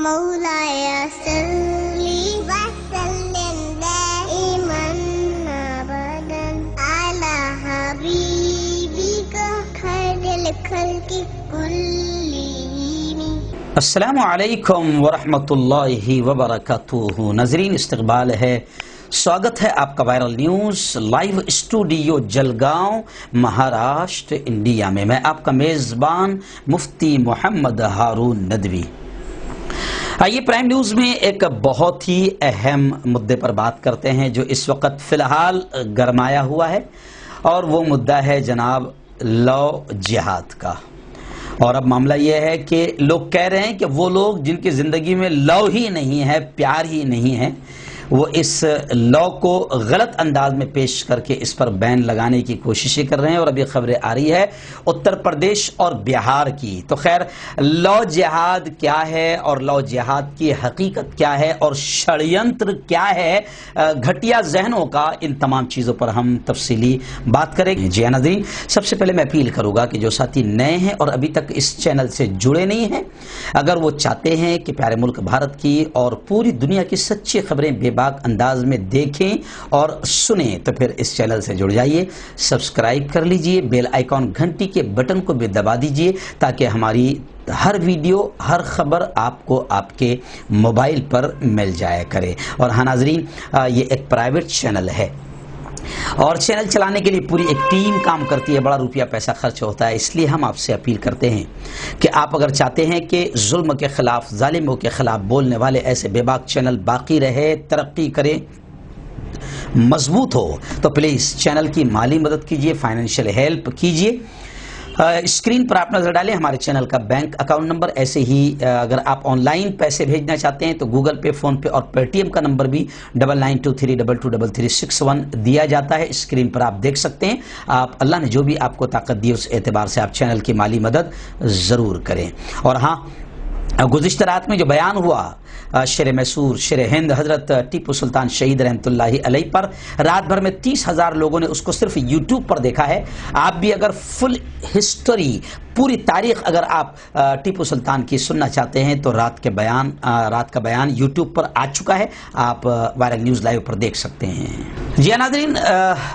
مولاي صل وسلم دائما ابدا على حبيبك خير الخلق كلهم. السلام علیکم ورحمۃ اللہ وبرکاتہ. ناظرین، استقبال ہے، سواگت ہے آپ کا viral news live studio Jalgaon, Maharashtra, India میں. میں آپ کا میزبان مفتی محمد ہارون ندوی. آئیے پرائم نیوز میں ایک بہت ہی اہم مدے پر بات کرتے ہیں جو اس وقت فی الحال گرمایا ہوا ہے، اور وہ مدعا ہے جناب لو جہاد کا. اور اب معاملہ یہ ہے کہ لوگ کہہ رہے ہیں کہ وہ لوگ جن کی زندگی میں لو ہی نہیں ہے، پیار ہی نہیں ہے، وہ اس لو کو غلط انداز میں پیش کر کے اس پر بین لگانے کی کوششیں کر رہے ہیں. اور ابھی خبریں آ رہی ہے اتر پردیش اور بہار کی. تو خیر، لو جہاد کیا ہے اور لو جہاد کی حقیقت کیا ہے اور شڑینتر کیا ہے گھٹیا ذہنوں کا، ان تمام چیزوں پر ہم تفصیلی بات کریں گے. جی ناظرین، سب سے پہلے میں اپیل کروں گا کہ جو ساتھی نئے ہیں اور ابھی تک اس چینل سے جڑے نہیں ہیں، اگر وہ چاہتے ہیں کہ پیارے ملک بھارت کی اور پوری دنیا کی سچی خبریں بے باک انداز میں دیکھیں اور سنیں تو پھر اس چینل سے جڑ جائیے، سبسکرائب کر لیجئے، بیل آئیکن گھنٹی کے بٹن کو بھی دبا دیجئے تاکہ ہماری ہر ویڈیو، ہر خبر آپ کو آپ کے موبائل پر مل جایا کرے. اور ہاں ناظرین، یہ ایک پرائیویٹ چینل ہے اور چینل چلانے کے لیے پوری ایک ٹیم کام کرتی ہے، بڑا روپیہ پیسہ خرچ ہوتا ہے. اس لیے ہم آپ سے اپیل کرتے ہیں کہ آپ اگر چاہتے ہیں کہ ظلم کے خلاف، ظالموں کے خلاف بولنے والے ایسے بے باک چینل باقی رہے، ترقی کرے، مضبوط ہو، تو پلیز چینل کی مالی مدد کیجئے، فائنینشیل ہیلپ کیجئے. اسکرین پر آپ نظر ڈالیں ہمارے چینل کا بینک اکاؤنٹ نمبر. ایسے ہی اگر آپ آن لائن پیسے بھیجنا چاہتے ہیں تو گوگل پے، فون پے اور پے ٹی ایم کا نمبر بھی 9923223361 دیا جاتا ہے. اسکرین پر آپ دیکھ سکتے ہیں. آپ اللہ نے جو بھی آپ کو طاقت دی اس اعتبار سے آپ چینل کی مالی مدد ضرور کریں. اور ہاں، گزشتہ رات میں جو بیان ہوا شیر میسور، شیر ہند حضرت ٹیپو سلطان شہید رحمۃ اللہ علیہ پر، رات بھر میں 30,000 لوگوں نے اس کو صرف یوٹیوب پر دیکھا ہے. آپ بھی اگر فل ہسٹری، پوری تاریخ اگر آپ ٹیپو سلطان کی سننا چاہتے ہیں تو رات کا بیان یوٹیوب پر آ چکا ہے، آپ وائرل نیوز لائیو پر دیکھ سکتے ہیں. جی ناظرین،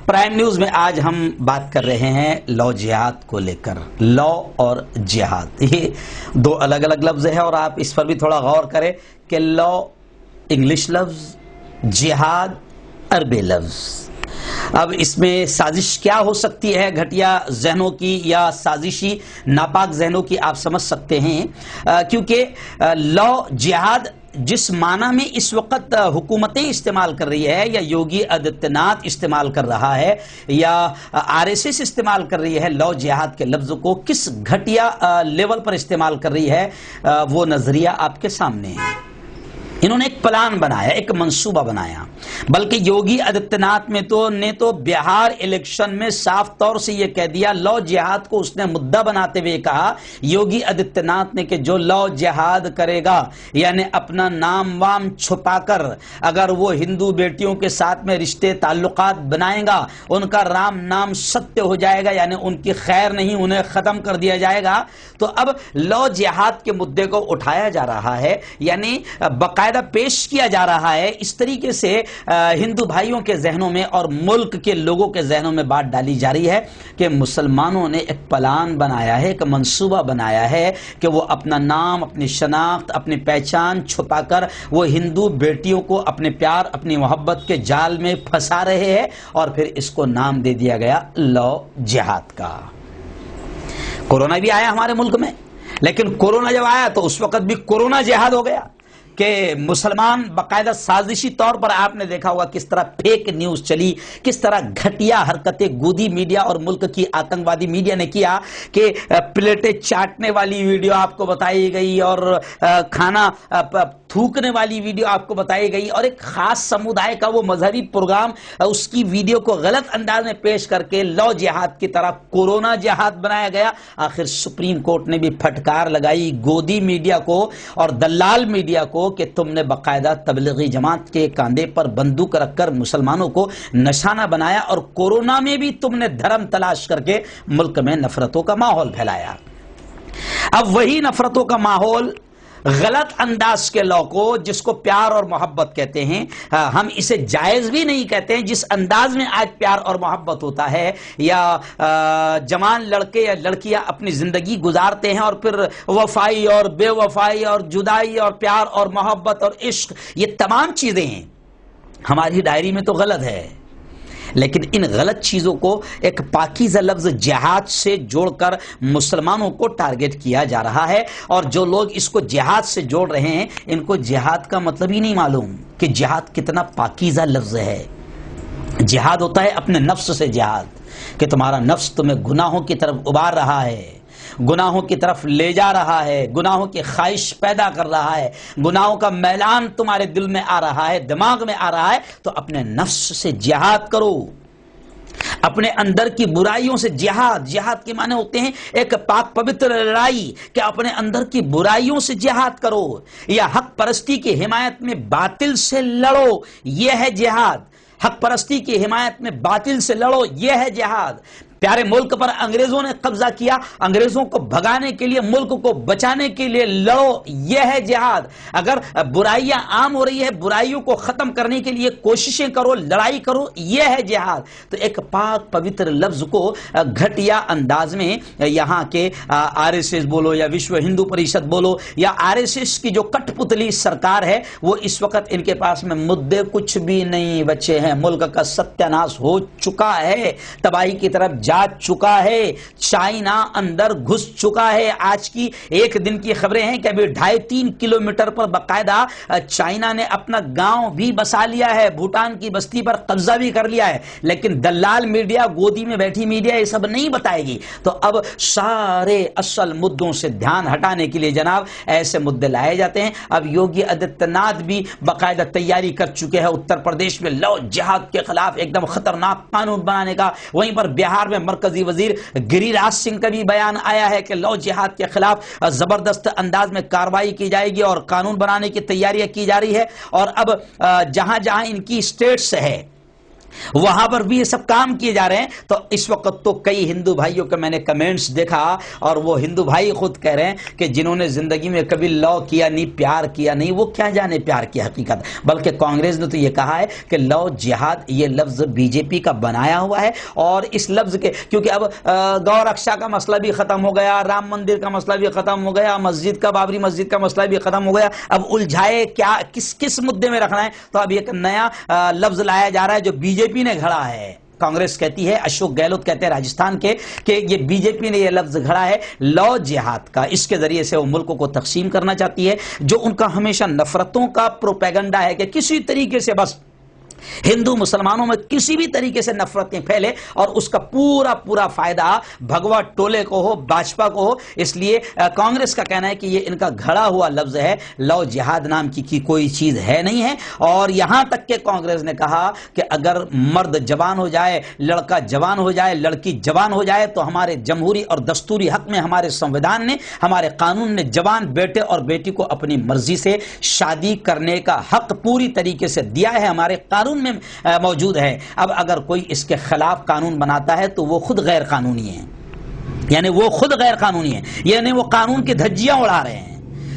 پرائم نیوز میں آج ہم بات کر رہے ہیں لو جہاد کو لے کر. لو اور جہاد یہ دو الگ الگ لفظ ہیں اور آپ اس پر بھی تھوڑا غور کریں کہ لو انگلش لفظ، جہاد عربی لفظ. اب اس میں سازش کیا ہو سکتی ہے گھٹیا ذہنوں کی یا سازشی ناپاک ذہنوں کی، آپ سمجھ سکتے ہیں. کیونکہ لو جہاد جس معنی میں اس وقت حکومتیں استعمال کر رہی ہے، یا یوگی آدتیہ ناتھ استعمال کر رہا ہے، یا RSS استعمال کر رہی ہے، لو جہاد کے لفظ کو کس گھٹیا لیول پر استعمال کر رہی ہے، وہ نظریہ آپ کے سامنے ہے. انہوں نے ایک پلان بنایا، ایک منصوبہ بنایا. بلکہ یوگی آدتیہ ناتھ نے تو بہار الیکشن میں صاف طور سے یہ کہہ دیا، لو جہاد کو اس نے مدعا بناتے ہوئے کہا یوگی آدتیہ ناتھ نے کہ جو لو جہاد کرے گا، یعنی اپنا نام وام چھپا کر اگر وہ ہندو بیٹیوں کے ساتھ میں رشتے تعلقات بنائے گا، ان کا رام نام ستیہ ہو جائے گا، یعنی ان کی خیر نہیں، انہیں ختم کر دیا جائے گا. تو اب لو جہاد کے مدعے کو اٹھایا جا رہا ہے، یعنی باقاعدہ پیش کیا جا رہا ہے. اس طریقے سے ہندو بھائیوں کے ذہنوں میں اور ملک کے لوگوں کے ذہنوں میں بات ڈالی جا رہی ہے کہ مسلمانوں نے ایک پلان بنایا ہے، ایک منصوبہ بنایا ہے کہ وہ اپنا نام، اپنی شناخت، اپنی پہچان چھپا کر وہ ہندو بیٹیوں کو اپنے پیار، اپنی محبت کے جال میں پھنسا رہے ہیں، اور پھر اس کو نام دے دیا گیا لو جہاد کا. کورونا بھی آیا ہمارے ملک میں، لیکن کورونا جب آیا تو اس وقت بھی کورونا جہاد ہو گیا کہ مسلمان باقاعدہ سازشی طور پر، آپ نے دیکھا ہوگا کس طرح فیک نیوز چلی، کس طرح گھٹیا حرکتیں گودی میڈیا اور ملک کی آتنکوادی میڈیا نے کیا کہ پلیٹیں چاٹنے والی ویڈیو آپ کو بتائی گئی اور کھانا تھوکنے والی ویڈیو آپ کو بتائی گئی، اور ایک خاص سمودائے کا وہ مذہبی پروگرام اس کی ویڈیو کو غلط انداز میں پیش کر کے لو جہاد کی طرح کورونا جہاد بنایا گیا. آخر سپریم کورٹ نے بھی پھٹکار لگائی گودی میڈیا کو اور دلال میڈیا کو کہ تم نے باقاعدہ تبلیغی جماعت کے کاندھے پر بندوق رکھ کر مسلمانوں کو نشانہ بنایا، اور کورونا میں بھی تم نے دھرم تلاش کر کے ملک میں نفرتوں کا ماحول پھیلایا. اب وہی نفرتوں کا ماحول غلط انداز کے لو کو، جس کو پیار اور محبت کہتے ہیں، ہم اسے جائز بھی نہیں کہتے ہیں۔ جس انداز میں آج پیار اور محبت ہوتا ہے، یا جوان لڑکے یا لڑکیاں اپنی زندگی گزارتے ہیں اور پھر وفائی اور بے وفائی اور جدائی اور پیار اور محبت اور عشق، یہ تمام چیزیں ہیں ہماری ڈائری میں تو غلط ہے، لیکن ان غلط چیزوں کو ایک پاکیزہ لفظ جہاد سے جوڑ کر مسلمانوں کو ٹارگٹ کیا جا رہا ہے، اور جو لوگ اس کو جہاد سے جوڑ رہے ہیں ان کو جہاد کا مطلب ہی نہیں معلوم کہ جہاد کتنا پاکیزہ لفظ ہے۔ جہاد ہوتا ہے اپنے نفس سے جہاد، کہ تمہارا نفس تمہیں گناہوں کی طرف ابار رہا ہے، گناہوں کی طرف لے جا رہا ہے، گناہوں کی خواہش پیدا کر رہا ہے، گناہوں کا میلان تمہارے دل میں آ رہا ہے، دماغ میں آ رہا ہے، تو اپنے نفس سے جہاد کرو، اپنے اندر کی برائیوں سے جہاد۔ جہاد کے معنی ہوتے ہیں ایک پاک پوتر لڑائی، کہ اپنے اندر کی برائیوں سے جہاد کرو، یا حق پرستی کی حمایت میں باطل سے لڑو، یہ ہے جہاد۔ حق پرستی کی حمایت میں باطل سے لڑو، یہ ہے جہاد۔ پیارے ملک پر انگریزوں نے قبضہ کیا، انگریزوں کو بھگانے کے لیے، ملک کو بچانے کے لیے لڑو، یہ ہے جہاد۔ اگر برائیاں عام ہو رہی ہے، برائیوں کو ختم کرنے کے لیے کوششیں کرو، لڑائی کرو، یہ ہے جہاد۔ تو ایک پاک پوتر لفظ کو گھٹیا انداز میں یہاں کے آر ایس ایس بولو یا وشو ہندو پریشد بولو یا آر ایس ایس کی جو کٹ پتلی سرکار ہے، وہ اس وقت ان کے پاس میں مدعے کچھ بھی نہیں بچے ہیں۔ ملک کا ستیہ ناش ہو چکا ہے، تباہی کی طرف جا چکا ہے، چائنا اندر گھس چکا ہے۔ آج کی ایک دن کی خبریں ہیں کہ ابھی 2.5-3 کلومیٹر پر باقاعدہ چائنا نے اپنا گاؤں بھی بسا لیا ہے، بھوٹان کی بستی پر قبضہ بھی کر لیا ہے، لیکن دلال میڈیا، گودی میں بیٹھی میڈیا یہ سب نہیں بتائے گی۔ تو اب سارے اصل مدوں سے دھیان ہٹانے کے لیے جناب ایسے مدے لائے جاتے ہیں۔ اب یوگی آدتیہ ناتھ بھی باقاعدہ تیاری کر چکے ہیں اتر پردیش میں لو جہاد کے خلاف ایک دم خطرناک قانون بنانے کا، وہیں پر بہار میں مرکزی وزیر گری راج سنگھ کا بھی بیان آیا ہے کہ لو جہاد کے خلاف زبردست انداز میں کارروائی کی جائے گی اور قانون بنانے کی تیاریاں کی جا رہی ہے۔ اور اب جہاں جہاں ان کی اسٹیٹس ہے وہاں پر بھی یہ سب کام کیے جا رہے ہیں۔ تو اس وقت تو کئی ہندو بھائیوں کے میں نے کمنٹس دیکھا، اور وہ ہندو بھائی خود کہہ رہے ہیں کہ جنہوں نے زندگی میں کبھی لاء کیا نہیں، پیار کیا نہیں، وہ کیا جانے پیار کی حقیقت۔ بلکہ کانگریس نے تو یہ کہا ہے کہ لاء جہاد یہ لفظ بی جے پی کا بنایا ہوا ہے، اور اس لفظ کے کیونکہ اب گو رکشا کا مسئلہ بھی ختم ہو گیا، رام مندر کا مسئلہ بھی ختم ہو گیا، مسجد کا، بابری مسجد کا مسئلہ بھی ختم ہو گیا، اب الجھائے کیا کس مدے میں رکھنا ہے۔ تو اب ایک نیا لفظ لایا جا رہا ہے جو بی جے پی نے گھڑا ہے۔ کانگریس کہتی ہے، اشوک گہلوت کہتے ہیں راجستھان کے، کہ یہ بی جے پی نے یہ لفظ گھڑا ہے لاء جہاد کا۔ اس کے ذریعے سے وہ ملک کو تقسیم کرنا چاہتی ہے، جو ان کا ہمیشہ نفرتوں کا پروپیگنڈا ہے کہ کسی طریقے سے بس ہندو مسلمانوں میں کسی بھی طریقے سے نفرتیں پھیلے، اور اس کا پورا فائدہ بھگوا ٹولے کو ہو، بھاجپا کو ہو۔ اس لیے کانگریس کا کہنا ہے کہ یہ ان کا گھڑا ہوا لفظ ہے، لاء جہاد نام کی کوئی چیز ہے نہیں ہے۔ اور یہاں تک کہ کانگریس نے کہا کہ اگر مرد جوان ہو جائے، لڑکا جوان ہو جائے، لڑکی جوان ہو جائے، تو ہمارے جمہوری اور دستوری حق میں ہمارے سنویدھان نے، ہمارے قانون نے جوان بیٹے اور بیٹی کو اپنی مرضی سے شادی کرنے کا حق پوری طریقے سے دیا ہے، ہمارے قانون میں موجود ہے۔ اب اگر کوئی اس کے خلاف قانون بناتا ہے تو وہ خود غیر قانونی ہے، یعنی وہ خود غیر قانونی ہے، یعنی وہ قانون کی دھجیاں اڑا رہے ہیں۔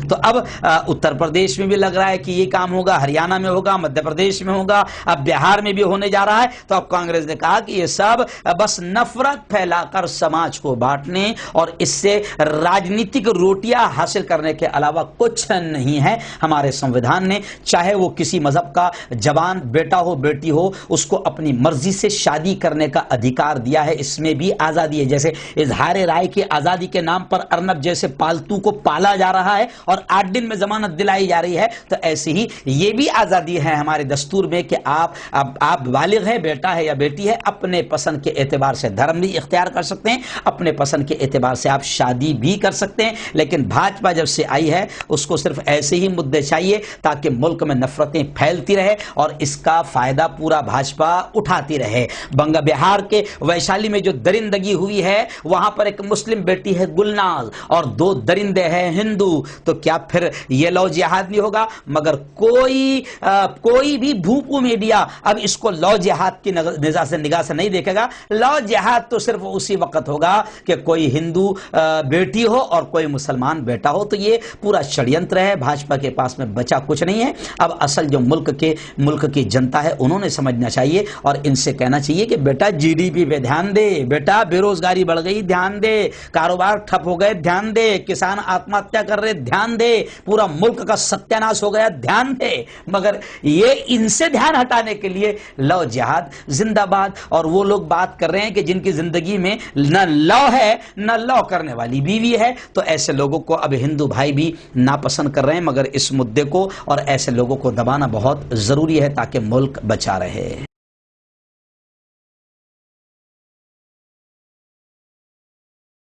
تو اب اتر پردیش میں بھی لگ رہا ہے کہ یہ کام ہوگا، ہریانہ میں ہوگا، مدھیہ پردیش میں ہوگا، اب بہار میں بھی ہونے جا رہا ہے۔ تو اب کانگریس نے کہا کہ یہ سب بس نفرت پھیلا کر سماج کو بانٹنے اور اس سے راجنیتک روٹیاں حاصل کرنے کے علاوہ کچھ نہیں ہے۔ ہمارے سنویدھان نے چاہے وہ کسی مذہب کا جوان بیٹا ہو، بیٹی ہو، اس کو اپنی مرضی سے شادی کرنے کا ادھیکار دیا ہے، اس میں بھی آزادی ہے۔ جیسے اظہار رائے کی آزادی کے نام پر ارنب جیسے پالتو کو پالا جا رہا ہے اور 8 دن میں ضمانت دلائی جا رہی ہے، تو ایسے ہی یہ بھی آزادی ہے ہمارے دستور میں کہ آپ بالغ ہے، بیٹا ہے یا بیٹی ہے، اپنے پسند کے اعتبار سے دھرم بھی اختیار کر سکتے ہیں، اپنے پسند کے اعتبار سے آپ شادی بھی کر سکتے ہیں۔ لیکن بھاجپا جب سے آئی ہے اس کو صرف ایسے ہی مدعے چاہیے تاکہ ملک میں نفرتیں پھیلتی رہے اور اس کا فائدہ پورا بھاجپا اٹھاتی رہے۔ بہار کے ویشالی میں جو درندگی ہوئی ہے، وہاں پر ایک مسلم بیٹی ہے گلناز اور 2 درندے ہیں ہندو، تو کیا پھر یہ لو جہاد نہیں ہوگا؟ مگر کوئی بھی بھوپو میڈیا اب اس کو لو جہاد کی نگاہ سے نہیں دیکھے گا۔ لو جہاد تو صرف اسی وقت ہوگا کہ کوئی ہندو بیٹی ہو اور کوئی مسلمان بیٹا ہو، تو یہ پورا شڑینتر ہے، بھاجپا کے پاس میں بچا کچھ نہیں ہے۔ اب اصل جو ملک کی جنتا ہے انہوں نے سمجھنا چاہیے اور ان سے کہنا چاہیے کہ بیٹا جی ڈی پی پہ دھیان دے، بیٹا بے روزگاری بڑھ گئی دھیان دے، کاروبار ٹھپ ہو گئے دھیان دے، کسان آتم ہتیا کر رہے دھیان دے، پورا ملک کا ستیاناش ہو گیا دھیان دے۔ مگر یہ ان سے دھیان ہٹانے کے لیے لو جہاد زندہ باد، اور وہ لوگ بات کر رہے ہیں کہ جن کی زندگی میں نہ لو ہے نہ لو کرنے والی بیوی ہے، تو ایسے لوگوں کو اب ہندو بھائی بھی ناپسند کر رہے ہیں۔ مگر اس مدعے کو اور ایسے لوگوں کو دبانا بہت ضروری ہے تاکہ ملک بچا رہے۔